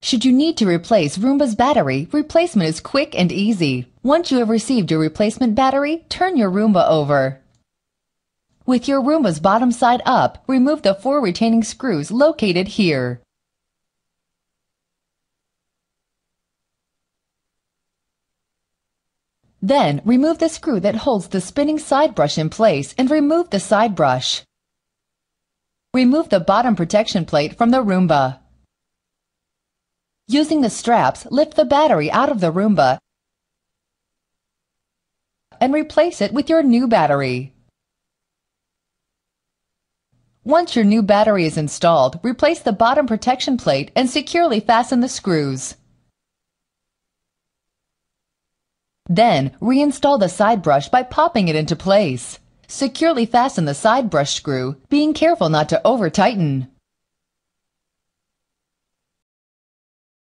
Should you need to replace Roomba's battery, replacement is quick and easy. Once you have received your replacement battery, turn your Roomba over. With your Roomba's bottom side up, remove the 4 retaining screws located here. Then, remove the screw that holds the spinning side brush in place and remove the side brush. Remove the bottom protection plate from the Roomba. Using the straps, lift the battery out of the Roomba and replace it with your new battery. Once your new battery is installed, replace the bottom protection plate and securely fasten the screws. Then, reinstall the side brush by popping it into place. Securely fasten the side brush screw, being careful not to over-tighten.